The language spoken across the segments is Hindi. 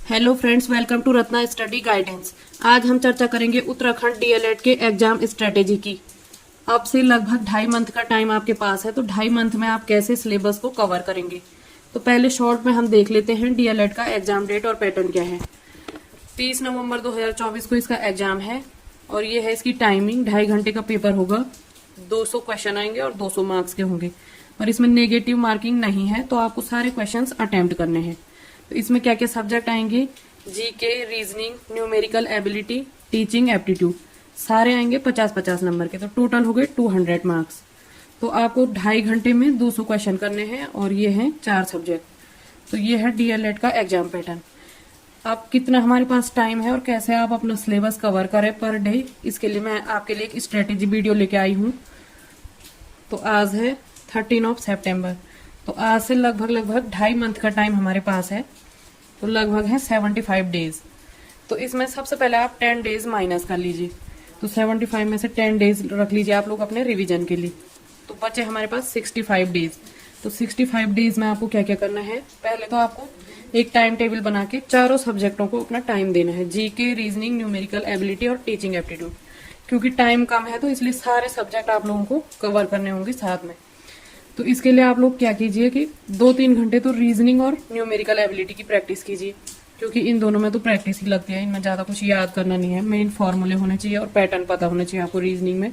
Hello friends, welcome to Ratna study guidance. आज हम चर्चा करेंगे उत्तराखंड डीएलएड के एग्जाम स्ट्रेटेजी की। अब से लगभग 2.5 मंथ का टाइम आपके पास है, तो 2.5 मंथ में आप कैसे सिलेबस को कवर करेंगे। तो पहले शॉर्ट में हम देख लेते हैं डीएलएड का एग्जाम डेट और पैटर्न क्या है। 30 नवंबर 2024 को इसका एग्जाम है और ये है इसकी टाइमिंग। 2.5 घंटे का पेपर होगा, 200 क्वेश्चन आएंगे और 200 मार्क्स के होंगे और इसमें नेगेटिव मार्किंग नहीं है, तो आपको सारे क्वेश्चन अटेम्प्ट करने हैं। तो इसमें क्या क्या सब्जेक्ट आएंगे, GK, reasoning, numerical ability, teaching aptitude, सारे आएंगे 50-50 नंबर के। तो टोटल हो गए 200 मार्क्स। तो आपको 2.5 घंटे में 200 क्वेश्चन करने हैं और ये हैं 4 सब्जेक्ट। तो ये है डीएलएड का एग्जाम पैटर्न। अब कितना हमारे पास टाइम है और कैसे आप अपना सिलेबस कवर करें पर डे, इसके लिए मैं आपके लिए एक स्ट्रेटेजी वीडियो लेके आई हूँ। तो आज है 13 सितंबर, तो आज से लगभग 2.5 मंथ का टाइम हमारे पास है, तो लगभग है 75 डेज। तो इसमें सबसे पहले आप 10 डेज माइनस कर लीजिए। तो 75 में से 10 डेज रख लीजिए आप लोग अपने रिवीजन के लिए, तो बचे हमारे पास 65 डेज। तो 65 डेज में आपको क्या क्या करना है, पहले तो आपको एक टाइम टेबल बना के चारों सब्जेक्टों को अपना टाइम देना है, जीके, रीजनिंग, न्यूमेरिकल एबिलिटी और टीचिंग एप्टीट्यूड। क्योंकि टाइम कम है तो इसलिए सारे सब्जेक्ट आप लोगों को कवर करने होंगे साथ में। तो इसके लिए आप लोग क्या कीजिए कि 2-3 घंटे तो रीजनिंग और न्यूमेरिकल एबिलिटी की प्रैक्टिस कीजिए, क्योंकि इन दोनों में तो प्रैक्टिस ही लगती है, इनमें ज्यादा कुछ याद करना नहीं है। मेन फॉर्मूले होने चाहिए और पैटर्न पता होना चाहिए आपको रीजनिंग में।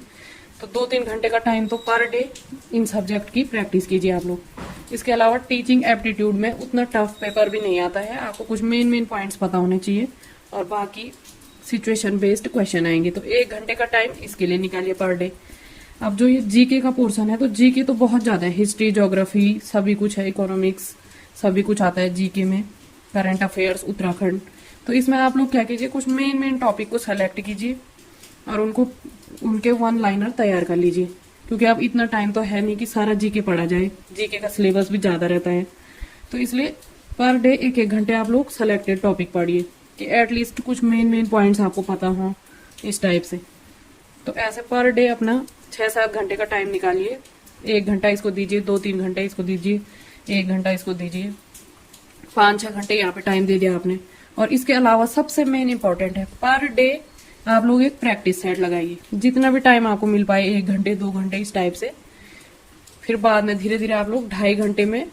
तो 2-3 घंटे का टाइम तो पर डे इन सब्जेक्ट की प्रैक्टिस कीजिए आप लोग। इसके अलावा टीचिंग एप्टीट्यूड में उतना टफ पेपर भी नहीं आता है, आपको कुछ मेन पॉइंट्स पता होने चाहिए और बाकी सिचुएशन बेस्ड क्वेश्चन आएंगे। तो 1 घंटे का टाइम इसके लिए निकालिए पर डे। अब जो ये जीके का पोर्शन है, तो जीके तो बहुत ज्यादा है, हिस्ट्री, ज्योग्राफी सभी कुछ है, इकोनॉमिक्स सभी कुछ आता है जीके में, करंट अफेयर्स उत्तराखंड। तो इसमें आप लोग क्या कीजिए, कुछ मेन टॉपिक को सेलेक्ट कीजिए और उनके 1 लाइनर तैयार कर लीजिए, क्योंकि अब इतना टाइम तो है नहीं कि सारा जीके पढ़ा जाए, जीके का सिलेबस भी ज्यादा रहता है। तो इसलिए पर डे 1-1 घंटे आप लोग सेलेक्टेड टॉपिक पढ़िए कि एटलीस्ट कुछ मेन पॉइंट्स आपको पता हो, इस टाइप से। तो ऐसे पर डे अपना 6-7 घंटे का टाइम निकालिए। 1 घंटा इसको दीजिए, 2-3 घंटे इसको दीजिए, 1 घंटा इसको दीजिए, 5-6 घंटे यहाँ पे टाइम दे दिया आपने। और इसके अलावा सबसे मेन इंपॉर्टेंट है, पर डे आप लोग एक प्रैक्टिस सेट लगाइए, जितना भी टाइम आपको मिल पाए, 1 घंटे 2 घंटे इस टाइप से। फिर बाद में धीरे धीरे आप लोग 2.5 घंटे में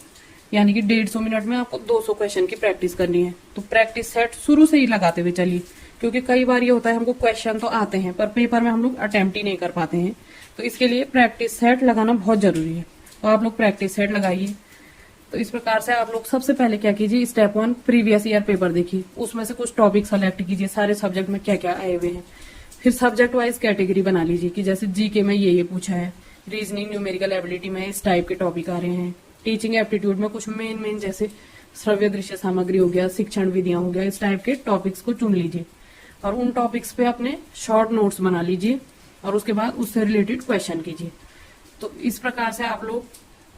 यानी कि 150 मिनट में आपको 200 क्वेश्चन की प्रैक्टिस करनी है। तो प्रैक्टिस सेट शुरू से ही लगाते हुए चलिए, क्योंकि कई बार ये होता है हमको क्वेश्चन तो आते हैं पर पेपर में हम लोग अटेम्प्ट ही नहीं कर पाते हैं। तो इसके लिए प्रैक्टिस सेट लगाना बहुत जरूरी है, तो आप लोग प्रैक्टिस सेट लगाइए। तो इस प्रकार से आप लोग सबसे पहले क्या कीजिए, स्टेप 1 प्रीवियस ईयर पेपर देखिए, उसमें से कुछ टॉपिक सेलेक्ट कीजिए, सारे सब्जेक्ट में क्या क्या आए हुए हैं। फिर सब्जेक्ट वाइज कैटेगरी बना लीजिए कि जैसे जीके में ये पूछा है, रीजनिंग न्यूमेरिकल एबिलिटी में इस टाइप के टॉपिक आ रहे हैं, टीचिंग एप्टीट्यूड में कुछ मेन जैसे श्रव्य दृश्य सामग्री हो गया, शिक्षण विधियां हो गया, इस टाइप के टॉपिक्स को चुन लीजिए और उन टॉपिक्स पे अपने शॉर्ट नोट्स बना लीजिए और उसके बाद उससे रिलेटेड क्वेश्चन कीजिए। तो इस प्रकार से आप लोग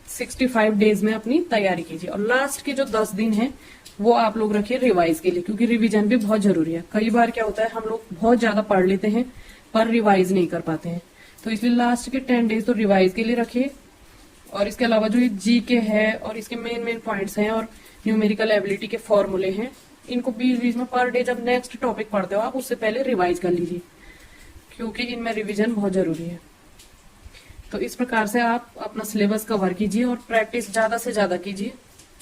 65 डेज में अपनी तैयारी कीजिए और लास्ट के जो 10 दिन है वो आप लोग रखिए रिवाइज के लिए, क्योंकि रिवीजन भी बहुत जरूरी है। कई बार क्या होता है, हम लोग बहुत ज्यादा पढ़ लेते हैं पर रिवाइज नहीं कर पाते हैं, तो इसलिए लास्ट के 10 डेज तो रिवाइज के लिए रखिए। और इसके अलावा जो ये जीके है और इसके मेन पॉइंट्स हैं और न्यूमेरिकल एबिलिटी के फॉर्मूले हैं, इनको 20-20 में पर डे जब नेक्स्ट टॉपिक पढ़ते हो आप उससे पहले रिवाइज कर लीजिए, क्योंकि इनमें रिवीजन बहुत जरूरी है। तो इस प्रकार से आप अपना सिलेबस कवर कीजिए और प्रैक्टिस ज्यादा से ज्यादा कीजिए,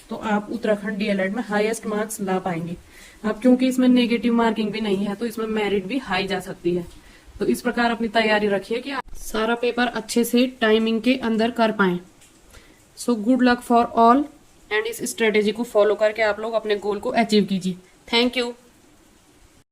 तो आप उत्तराखंड डीएलएड में हाईएस्ट मार्क्स ला पाएंगे। अब क्योंकि इसमें नेगेटिव मार्किंग भी नहीं है, तो इसमें मेरिट भी हाई जा सकती है। तो इस प्रकार अपनी तैयारी रखिए कि आप सारा पेपर अच्छे से टाइमिंग के अंदर कर पाए। So good luck for all and इस स्ट्रेटेजी को फॉलो करके आप लोग अपने गोल को अचीव कीजिए। Thank you.